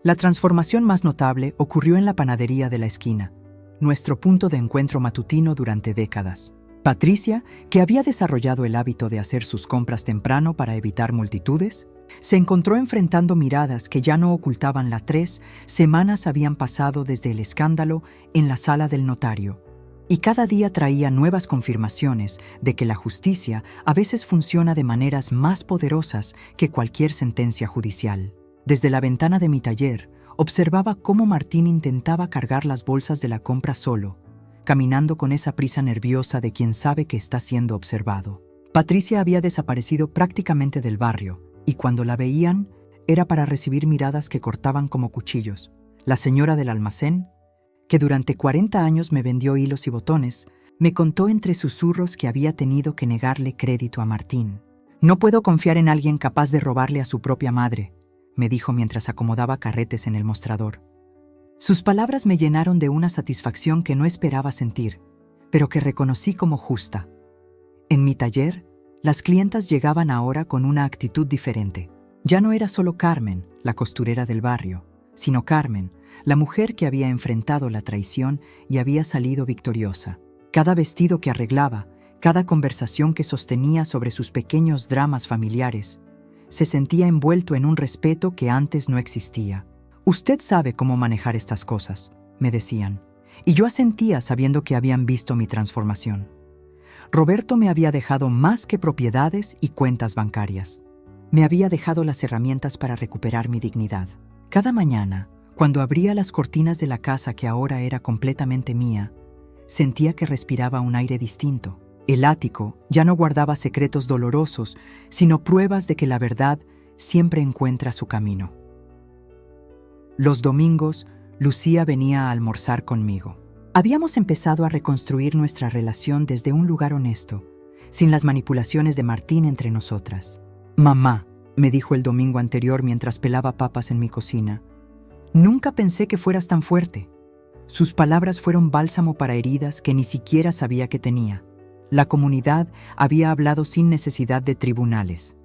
La transformación más notable ocurrió en la panadería de la esquina, nuestro punto de encuentro matutino durante décadas. Patricia, que había desarrollado el hábito de hacer sus compras temprano para evitar multitudes, se encontró enfrentando miradas que ya no ocultaban las 3 semanas habían pasado desde el escándalo en la sala del notario, y cada día traía nuevas confirmaciones de que la justicia a veces funciona de maneras más poderosas que cualquier sentencia judicial. Desde la ventana de mi taller, observaba cómo Martín intentaba cargar las bolsas de la compra solo, caminando con esa prisa nerviosa de quien sabe que está siendo observado. Patricia había desaparecido prácticamente del barrio, y cuando la veían, era para recibir miradas que cortaban como cuchillos. La señora del almacén, que durante 40 años me vendió hilos y botones, me contó entre susurros que había tenido que negarle crédito a Martín. «No puedo confiar en alguien capaz de robarle a su propia madre», me dijo mientras acomodaba carretes en el mostrador. Sus palabras me llenaron de una satisfacción que no esperaba sentir, pero que reconocí como justa. En mi taller, las clientas llegaban ahora con una actitud diferente. Ya no era solo Carmen, la costurera del barrio, sino Carmen, la mujer que había enfrentado la traición y había salido victoriosa. Cada vestido que arreglaba, cada conversación que sostenía sobre sus pequeños dramas familiares, se sentía envuelto en un respeto que antes no existía. «Usted sabe cómo manejar estas cosas», me decían, y yo asentía sabiendo que habían visto mi transformación. Roberto me había dejado más que propiedades y cuentas bancarias. Me había dejado las herramientas para recuperar mi dignidad. Cada mañana, cuando abría las cortinas de la casa que ahora era completamente mía, sentía que respiraba un aire distinto. El ático ya no guardaba secretos dolorosos, sino pruebas de que la verdad siempre encuentra su camino. Los domingos, Lucía venía a almorzar conmigo. Habíamos empezado a reconstruir nuestra relación desde un lugar honesto, sin las manipulaciones de Martín entre nosotras. «Mamá», me dijo el domingo anterior mientras pelaba papas en mi cocina, «nunca pensé que fueras tan fuerte». Sus palabras fueron bálsamo para heridas que ni siquiera sabía que tenía. La comunidad había hablado sin necesidad de tribunales.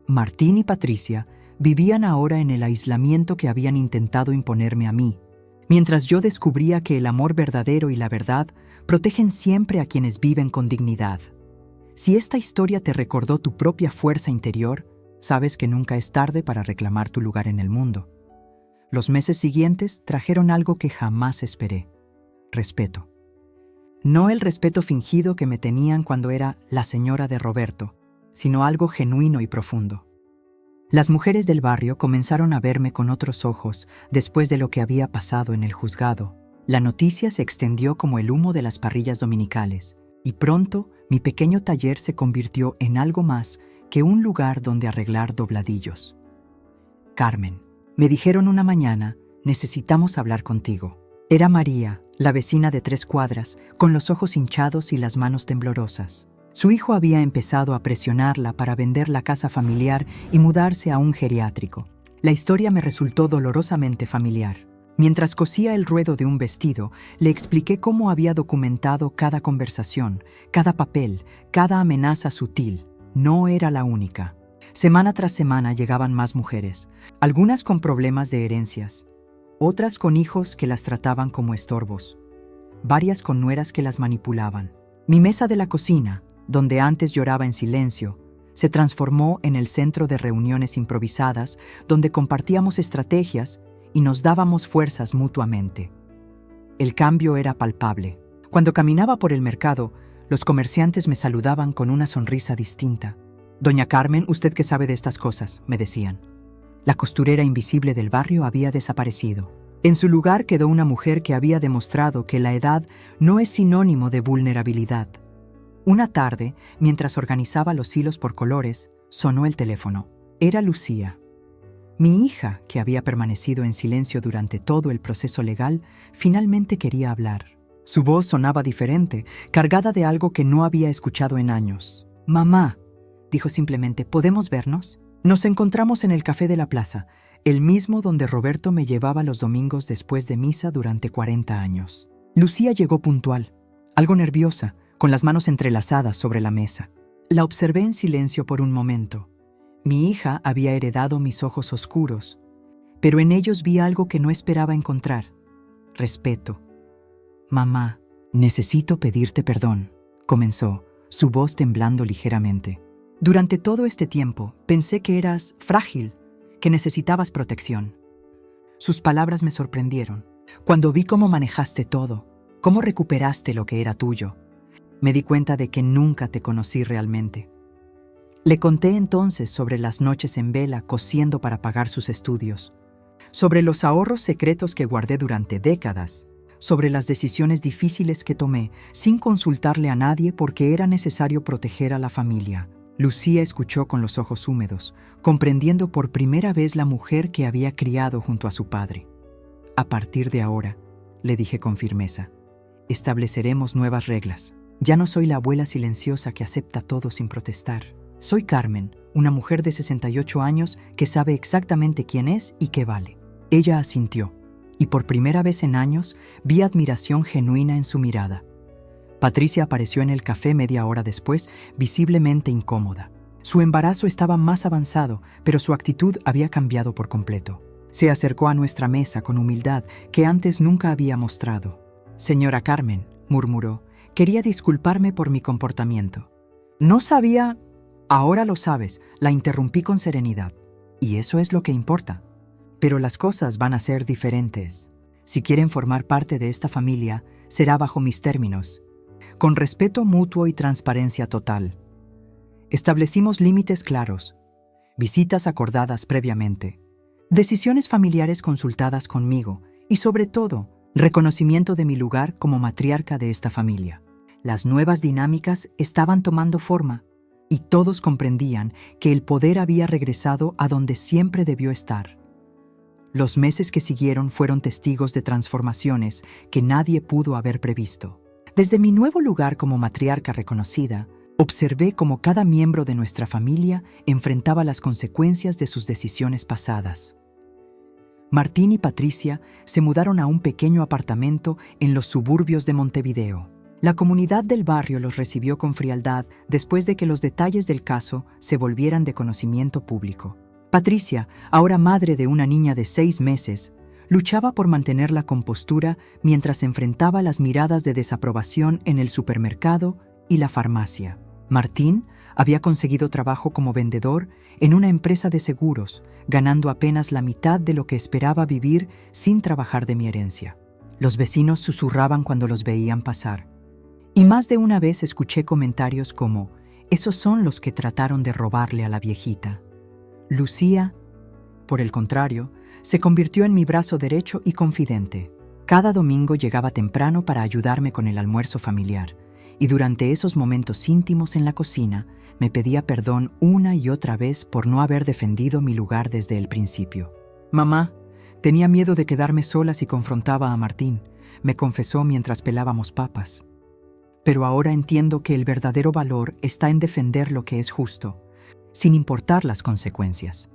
Martín y Patricia vivían ahora en el aislamiento que habían intentado imponerme a mí, mientras yo descubría que el amor verdadero y la verdad protegen siempre a quienes viven con dignidad. Si esta historia te recordó tu propia fuerza interior, sabes que nunca es tarde para reclamar tu lugar en el mundo. Los meses siguientes trajeron algo que jamás esperé: respeto. No el respeto fingido que me tenían cuando era la señora de Roberto, sino algo genuino y profundo. Las mujeres del barrio comenzaron a verme con otros ojos después de lo que había pasado en el juzgado. La noticia se extendió como el humo de las parrillas dominicales, y pronto mi pequeño taller se convirtió en algo más que un lugar donde arreglar dobladillos. «Carmen», me dijeron una mañana, necesitamos hablar contigo. Era María, la vecina de 3 cuadras, con los ojos hinchados y las manos temblorosas. Su hijo había empezado a presionarla para vender la casa familiar y mudarse a un geriátrico. La historia me resultó dolorosamente familiar. Mientras cosía el ruedo de un vestido, le expliqué cómo había documentado cada conversación, cada papel, cada amenaza sutil. No era la única. Semana tras semana llegaban más mujeres, algunas con problemas de herencias, otras con hijos que las trataban como estorbos, varias con nueras que las manipulaban. Mi mesa de la cocina, donde antes lloraba en silencio, se transformó en el centro de reuniones improvisadas donde compartíamos estrategias y nos dábamos fuerzas mutuamente. El cambio era palpable. Cuando caminaba por el mercado, los comerciantes me saludaban con una sonrisa distinta. «Doña Carmen, usted que sabe de estas cosas», me decían. La costurera invisible del barrio había desaparecido. En su lugar quedó una mujer que había demostrado que la edad no es sinónimo de vulnerabilidad. Una tarde, mientras organizaba los hilos por colores, sonó el teléfono. Era Lucía. Mi hija, que había permanecido en silencio durante todo el proceso legal, finalmente quería hablar. Su voz sonaba diferente, cargada de algo que no había escuchado en años. «Mamá», dijo simplemente, «¿podemos vernos?» Nos encontramos en el café de la plaza, el mismo donde Roberto me llevaba los domingos después de misa durante 40 años. Lucía llegó puntual, algo nerviosa, con las manos entrelazadas sobre la mesa. La observé en silencio por un momento. Mi hija había heredado mis ojos oscuros, pero en ellos vi algo que no esperaba encontrar: respeto. «Mamá, necesito pedirte perdón», comenzó, su voz temblando ligeramente. «Durante todo este tiempo pensé que eras frágil, que necesitabas protección». Sus palabras me sorprendieron. Cuando vi cómo manejaste todo, cómo recuperaste lo que era tuyo, me di cuenta de que nunca te conocí realmente. Le conté entonces sobre las noches en vela cosiendo para pagar sus estudios, sobre los ahorros secretos que guardé durante décadas, sobre las decisiones difíciles que tomé sin consultarle a nadie porque era necesario proteger a la familia. Lucía escuchó con los ojos húmedos, comprendiendo por primera vez la mujer que había criado junto a su padre. «A partir de ahora», le dije con firmeza, «estableceremos nuevas reglas. Ya no soy la abuela silenciosa que acepta todo sin protestar. Soy Carmen, una mujer de 68 años que sabe exactamente quién es y qué vale». Ella asintió, y por primera vez en años vi admiración genuina en su mirada. Patricia apareció en el café media hora después, visiblemente incómoda. Su embarazo estaba más avanzado, pero su actitud había cambiado por completo. Se acercó a nuestra mesa con humildad que antes nunca había mostrado. «Señora Carmen», murmuró, «quería disculparme por mi comportamiento. No sabía...» «Ahora lo sabes», la interrumpí con serenidad. «Y eso es lo que importa. Pero las cosas van a ser diferentes. Si quieren formar parte de esta familia, será bajo mis términos, con respeto mutuo y transparencia total. Establecimos límites claros, visitas acordadas previamente, decisiones familiares consultadas conmigo y, sobre todo, reconocimiento de mi lugar como matriarca de esta familia. Las nuevas dinámicas estaban tomando forma y todos comprendían que el poder había regresado a donde siempre debió estar. Los meses que siguieron fueron testigos de transformaciones que nadie pudo haber previsto. Desde mi nuevo lugar como matriarca reconocida, observé cómo cada miembro de nuestra familia enfrentaba las consecuencias de sus decisiones pasadas. Martín y Patricia se mudaron a un pequeño apartamento en los suburbios de Montevideo. La comunidad del barrio los recibió con frialdad después de que los detalles del caso se volvieran de conocimiento público. Patricia, ahora madre de una niña de 6 meses, luchaba por mantener la compostura mientras enfrentaba las miradas de desaprobación en el supermercado y la farmacia. Martín había conseguido trabajo como vendedor en una empresa de seguros, ganando apenas la mitad de lo que esperaba vivir sin trabajar de mi herencia. Los vecinos susurraban cuando los veían pasar. Y más de una vez escuché comentarios como: «Esos son los que trataron de robarle a la viejita». Lucía, por el contrario, se convirtió en mi brazo derecho y confidente. Cada domingo llegaba temprano para ayudarme con el almuerzo familiar, y durante esos momentos íntimos en la cocina me pedía perdón una y otra vez por no haber defendido mi lugar desde el principio. «Mamá, Tenía miedo de quedarme sola si confrontaba a Martín, me confesó mientras pelábamos papas. Pero ahora entiendo que el verdadero valor está en defender lo que es justo, sin importar las consecuencias.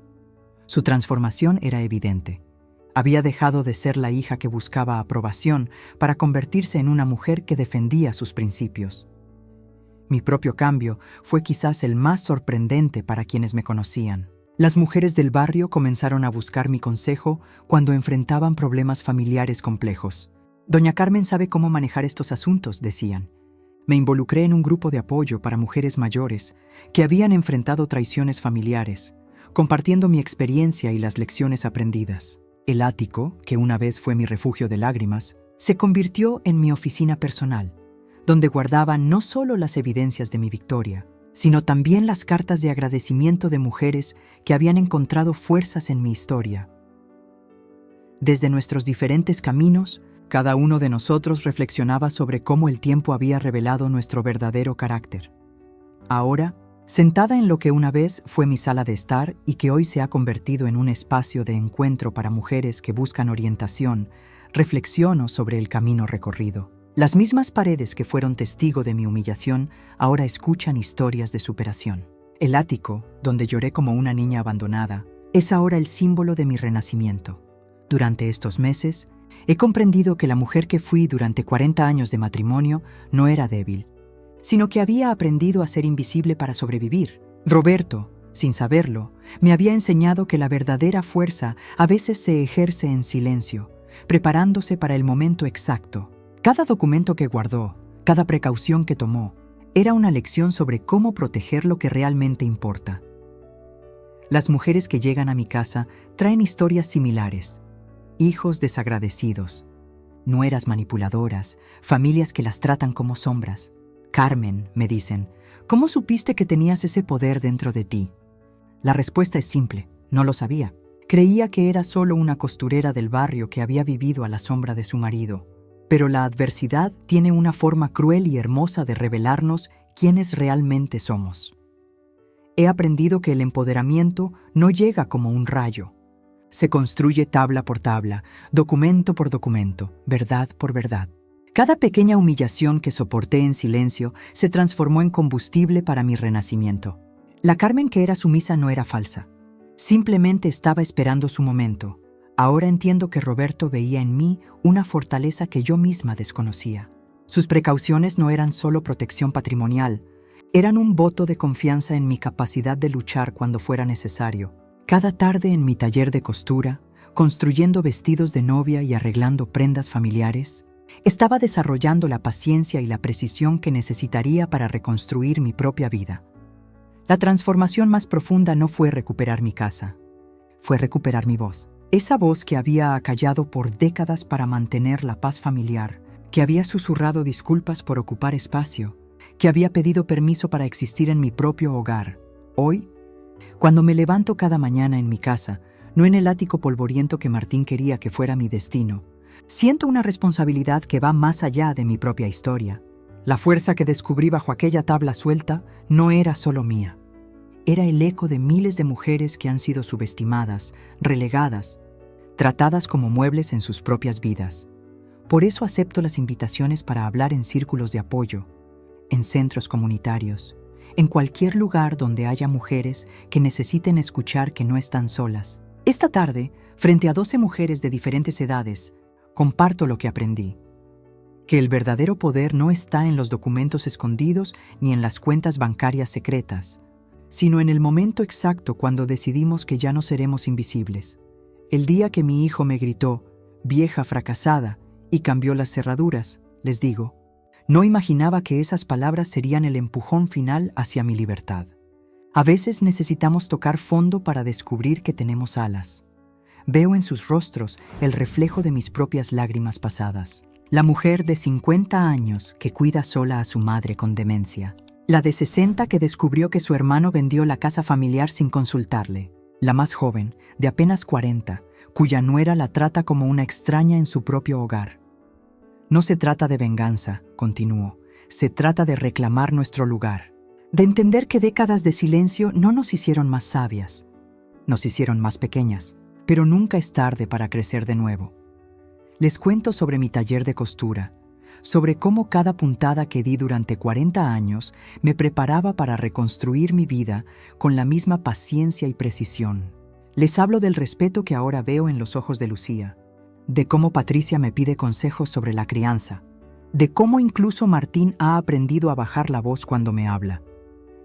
Su transformación era evidente. Había dejado de ser la hija que buscaba aprobación para convertirse en una mujer que defendía sus principios. Mi propio cambio fue quizás el más sorprendente para quienes me conocían. Las mujeres del barrio comenzaron a buscar mi consejo cuando enfrentaban problemas familiares complejos. Doña Carmen sabe cómo manejar estos asuntos, decían. Me involucré en un grupo de apoyo para mujeres mayores que habían enfrentado traiciones familiares, compartiendo mi experiencia y las lecciones aprendidas. El ático, que una vez fue mi refugio de lágrimas, se convirtió en mi oficina personal, donde guardaba no solo las evidencias de mi victoria, sino también las cartas de agradecimiento de mujeres que habían encontrado fuerzas en mi historia. Desde nuestros diferentes caminos, cada uno de nosotros reflexionaba sobre cómo el tiempo había revelado nuestro verdadero carácter. Ahora, sentada en lo que una vez fue mi sala de estar y que hoy se ha convertido en un espacio de encuentro para mujeres que buscan orientación, reflexiono sobre el camino recorrido. Las mismas paredes que fueron testigo de mi humillación ahora escuchan historias de superación. El ático, donde lloré como una niña abandonada, es ahora el símbolo de mi renacimiento. Durante estos meses, he comprendido que la mujer que fui durante 40 años de matrimonio no era débil, sino que había aprendido a ser invisible para sobrevivir. Roberto, sin saberlo, me había enseñado que la verdadera fuerza a veces se ejerce en silencio, preparándose para el momento exacto. Cada documento que guardó, cada precaución que tomó, era una lección sobre cómo proteger lo que realmente importa. Las mujeres que llegan a mi casa traen historias similares. Hijos desagradecidos, nueras manipuladoras, familias que las tratan como sombras. Carmen, me dicen, ¿cómo supiste que tenías ese poder dentro de ti? La respuesta es simple, no lo sabía. Creía que era solo una costurera del barrio que había vivido a la sombra de su marido. Pero la adversidad tiene una forma cruel y hermosa de revelarnos quiénes realmente somos. He aprendido que el empoderamiento no llega como un rayo. Se construye tabla por tabla, documento por documento, verdad por verdad. Cada pequeña humillación que soporté en silencio se transformó en combustible para mi renacimiento. La Carmen que era sumisa no era falsa. Simplemente estaba esperando su momento. Ahora entiendo que Roberto veía en mí una fortaleza que yo misma desconocía. Sus precauciones no eran solo protección patrimonial, eran un voto de confianza en mi capacidad de luchar cuando fuera necesario. Cada tarde en mi taller de costura, construyendo vestidos de novia y arreglando prendas familiares, estaba desarrollando la paciencia y la precisión que necesitaría para reconstruir mi propia vida. La transformación más profunda no fue recuperar mi casa, fue recuperar mi voz. Esa voz que había acallado por décadas para mantener la paz familiar, que había susurrado disculpas por ocupar espacio, que había pedido permiso para existir en mi propio hogar. Hoy, cuando me levanto cada mañana en mi casa, no en el ático polvoriento que Martín quería que fuera mi destino, siento una responsabilidad que va más allá de mi propia historia. La fuerza que descubrí bajo aquella tabla suelta no era solo mía. Era el eco de miles de mujeres que han sido subestimadas, relegadas, tratadas como muebles en sus propias vidas. Por eso acepto las invitaciones para hablar en círculos de apoyo, en centros comunitarios, en cualquier lugar donde haya mujeres que necesiten escuchar que no están solas. Esta tarde, frente a 12 mujeres de diferentes edades, comparto lo que aprendí. Que el verdadero poder no está en los documentos escondidos ni en las cuentas bancarias secretas, sino en el momento exacto cuando decidimos que ya no seremos invisibles. El día que mi hijo me gritó, vieja fracasada, y cambió las cerraduras, les digo, no imaginaba que esas palabras serían el empujón final hacia mi libertad. A veces necesitamos tocar fondo para descubrir que tenemos alas. Veo en sus rostros el reflejo de mis propias lágrimas pasadas. La mujer de 50 años que cuida sola a su madre con demencia. La de 60 que descubrió que su hermano vendió la casa familiar sin consultarle. La más joven, de apenas 40, cuya nuera la trata como una extraña en su propio hogar. No se trata de venganza, continuó, se trata de reclamar nuestro lugar. De entender que décadas de silencio no nos hicieron más sabias, nos hicieron más pequeñas. Pero nunca es tarde para crecer de nuevo. Les cuento sobre mi taller de costura, sobre cómo cada puntada que di durante 40 años me preparaba para reconstruir mi vida con la misma paciencia y precisión. Les hablo del respeto que ahora veo en los ojos de Lucía, de cómo Patricia me pide consejos sobre la crianza, de cómo incluso Martín ha aprendido a bajar la voz cuando me habla.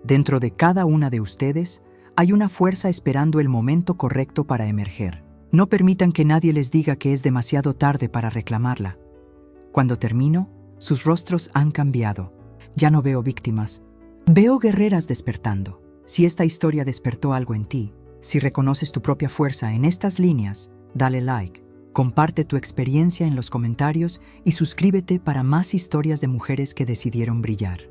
Dentro de cada una de ustedes hay una fuerza esperando el momento correcto para emerger. No permitan que nadie les diga que es demasiado tarde para reclamarla. Cuando termino, sus rostros han cambiado. Ya no veo víctimas. Veo guerreras despertando. Si esta historia despertó algo en ti, si reconoces tu propia fuerza en estas líneas, dale like, comparte tu experiencia en los comentarios y suscríbete para más historias de mujeres que decidieron brillar.